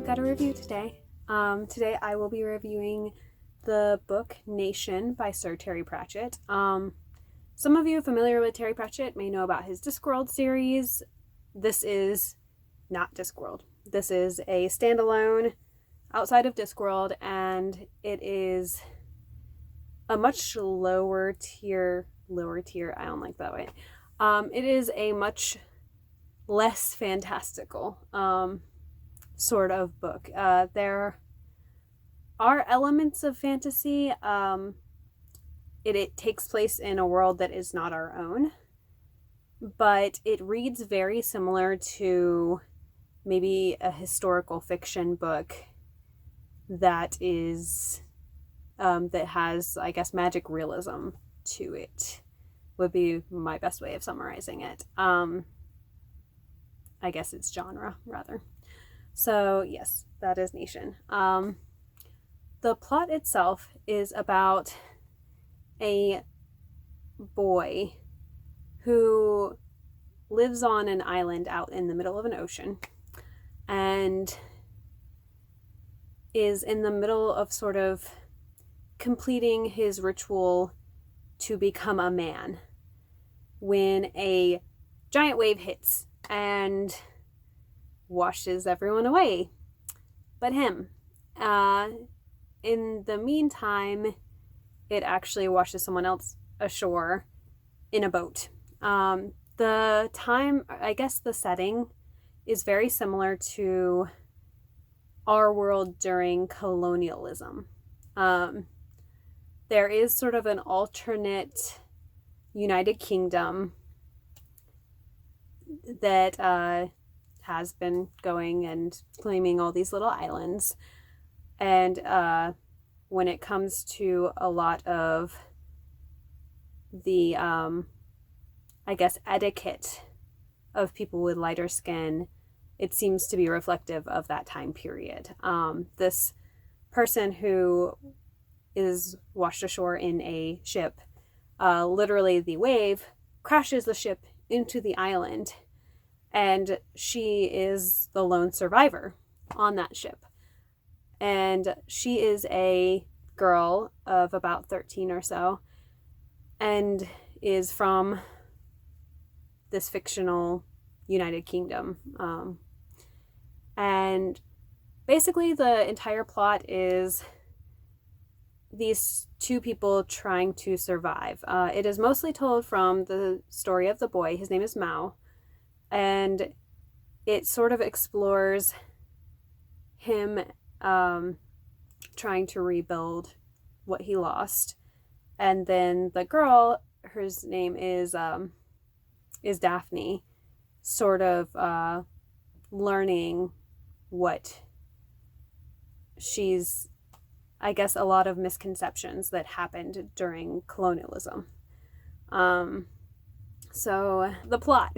got a review today. Today I will be reviewing the book Nation by Sir Terry Pratchett. Some of you familiar with Terry Pratchett may know about his Discworld series. This is not Discworld. This is a standalone outside of Discworld, and it is a much lower tier, I don't like that way. It is a much less fantastical sort of book. There are elements of fantasy. It takes place in a world that is not our own, but it reads very similar to maybe a historical fiction book that is that has, I guess, magic realism to it, would be my best way of summarizing it. I guess it's genre, rather. So, yes, that is Nation. The plot itself is about a boy who lives on an island out in the middle of an ocean and is in the middle of sort of completing his ritual to become a man when a giant wave hits and washes everyone away but him. In the meantime, it actually washes someone else ashore in a boat. The time, I guess the setting is very similar to our world during colonialism. There is sort of an alternate United Kingdom that has been going and claiming all these little islands. And when it comes to a lot of the, I guess, etiquette of people with lighter skin, it seems to be reflective of that time period. This person who is washed ashore in a ship, literally the wave crashes the ship into the island, and she is the lone survivor on that ship. And she is a girl of about 13 or so, and is from this fictional United Kingdom. And basically the entire plot is these two people trying to survive. It is mostly told from the story of the boy. His name is Mao. And it sort of explores him trying to rebuild what he lost. And then the girl, her name is Daphne, sort of learning what she's, I guess, a lot of misconceptions that happened during colonialism. So the plot.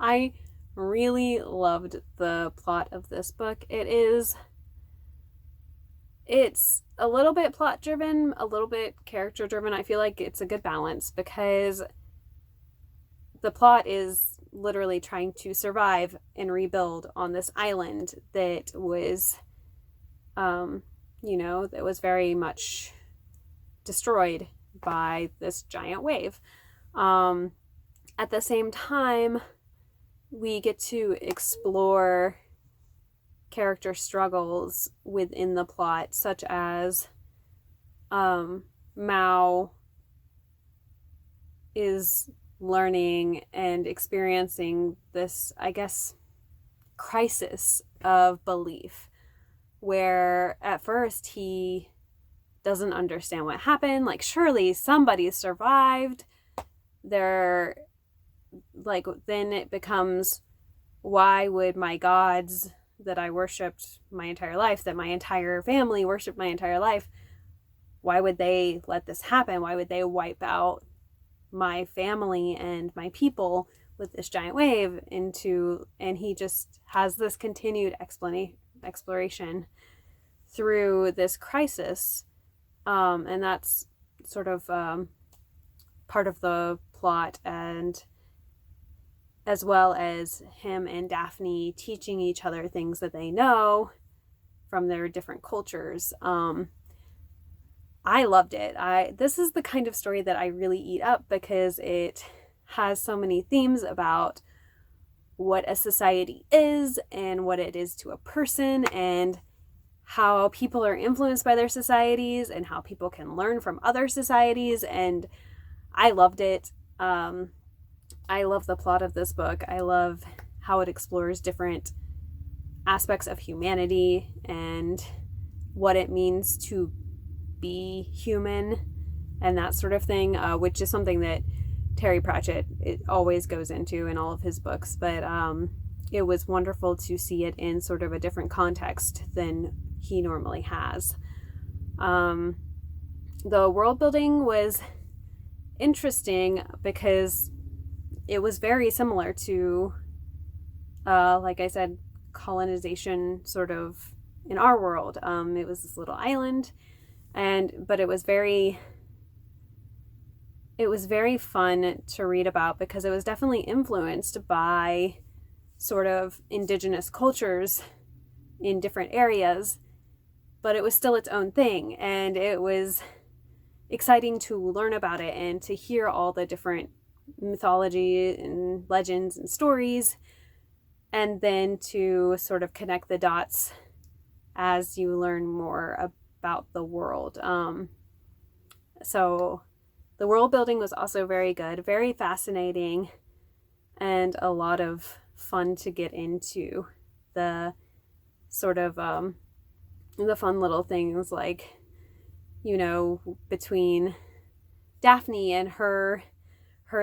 I really loved the plot of this book. It's a little bit plot driven, a little bit character driven. I feel like it's a good balance because the plot is literally trying to survive and rebuild on this island that was, that was very much destroyed by this giant wave. At the same time, we get to explore character struggles within the plot, such as Mao is learning and experiencing this, I guess, crisis of belief, where at first he doesn't understand what happened. Like, surely somebody survived. Then it becomes, why would my gods that I worshipped my entire life, that my entire family worshipped my entire life, why would they let this happen? Why would they wipe out my family and my people with this giant wave? And he just has this continued exploration through this crisis. And that's sort of part of the plot, and as well as him and Daphne teaching each other things that they know from their different cultures. I loved it. This is the kind of story that I really eat up because it has so many themes about what a society is and what it is to a person, and how people are influenced by their societies and how people can learn from other societies. And I loved it. I love the plot of this book. I love how it explores different aspects of humanity and what it means to be human and that sort of thing, which is something that Terry Pratchett always goes into in all of his books. But it was wonderful to see it in sort of a different context than he normally has. The world building was interesting because it was very similar to, like I said, colonization sort of in our world. It was this little island, but it was very fun to read about because it was definitely influenced by sort of indigenous cultures in different areas, but it was still its own thing, and it was exciting to learn about it and to hear all the different mythology and legends and stories, and then to sort of connect the dots as you learn more about the world. So the world building was also very good, very fascinating, and a lot of fun to get into. The sort of the fun little things like, between Daphne and her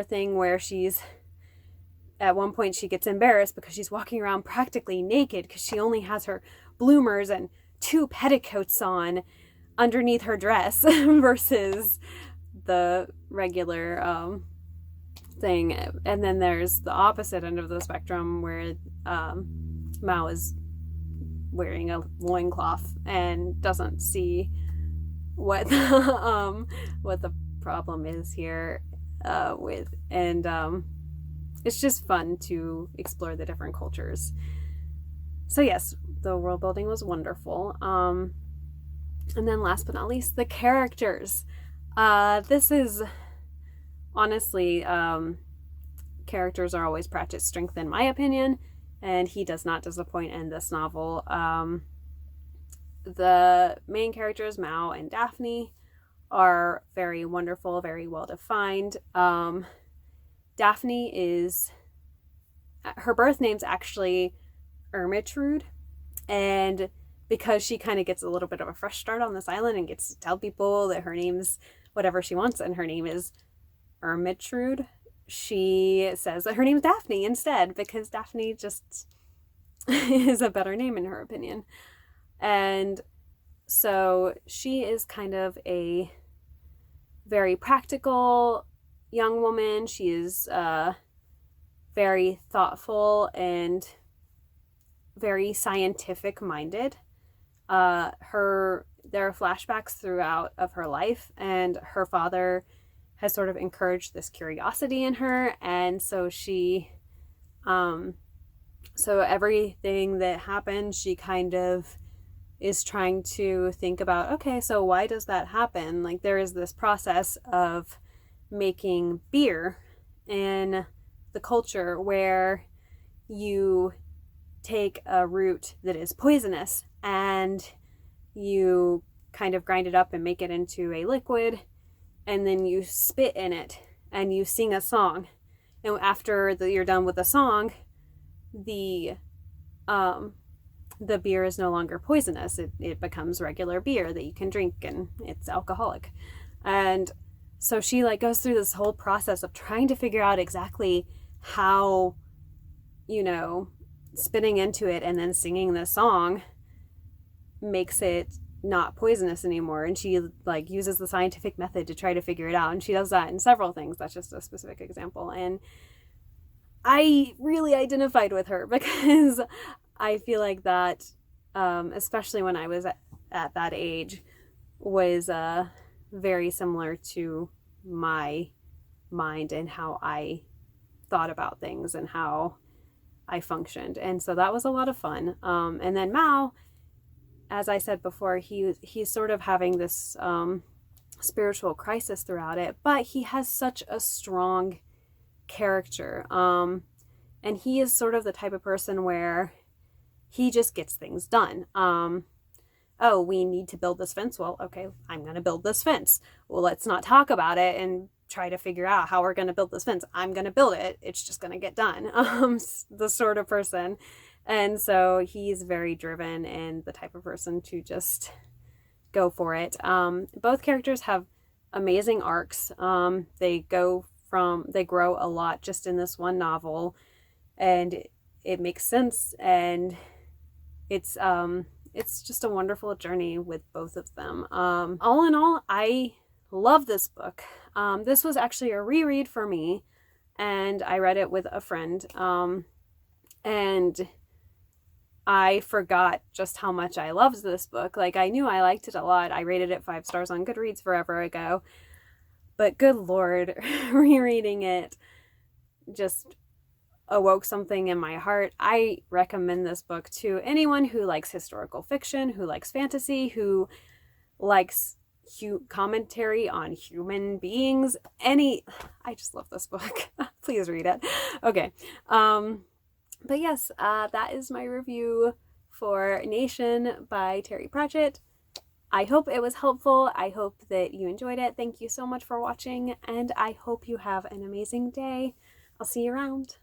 thing where she's, at one point she gets embarrassed because she's walking around practically naked because she only has her bloomers and 2 petticoats on underneath her dress versus the regular thing. And then there's the opposite end of the spectrum where Mao is wearing a loincloth and doesn't see what the problem is here it's just fun to explore the different cultures. So yes, the world building was wonderful. And then last but not least, the characters. This is honestly, characters are always Pratchett's strength in my opinion, and he does not disappoint in this novel. The main characters, Mao and Daphne, are very wonderful, very well defined. Daphne her birth name's actually Ermintrude, and because she kind of gets a little bit of a fresh start on this island and gets to tell people that her name's whatever she wants and her name is Ermintrude, she says that her name's Daphne instead because Daphne just is a better name in her opinion. And so she is kind of a very practical young woman. She is very thoughtful and very scientific minded. There are flashbacks throughout of her life, and her father has sort of encouraged this curiosity in her, and so she so everything that happens, she kind of is trying to think about, okay, so why does that happen? Like, there is this process of making beer in the culture where you take a root that is poisonous and you kind of grind it up and make it into a liquid, and then you spit in it and you sing a song, and after you're done with the song, the beer is no longer poisonous. It becomes regular beer that you can drink, and it's alcoholic. And so she goes through this whole process of trying to figure out exactly how, spitting into it and then singing the song makes it not poisonous anymore. And she uses the scientific method to try to figure it out. And she does that in several things. That's just a specific example. And I really identified with her because I feel like that, especially when I was at that age, was very similar to my mind and how I thought about things and how I functioned. And so that was a lot of fun. And then Mao, as I said before, he's sort of having this spiritual crisis throughout it, but he has such a strong character. And he is sort of the type of person where he just gets things done. Oh, we need to build this fence. Well, okay, I'm going to build this fence. Well, let's not talk about it and try to figure out how we're going to build this fence. I'm going to build it. It's just going to get done. The sort of person. And so he's very driven and the type of person to just go for it. Both characters have amazing arcs. They grow a lot just in this one novel, and it makes sense, and it's just a wonderful journey with both of them. All in all, I love this book. This was actually a reread for me, and I read it with a friend, and I forgot just how much I loved this book. Like, I knew I liked it a lot. I rated it 5 stars on Goodreads forever ago. But good Lord, rereading it just awoke something in my heart. I recommend this book to anyone who likes historical fiction, who likes fantasy, who likes commentary on human beings. I just love this book. Please read it. Okay. But yes, that is my review for Nation by Terry Pratchett. I hope it was helpful. I hope that you enjoyed it. Thank you so much for watching, and I hope you have an amazing day. I'll see you around.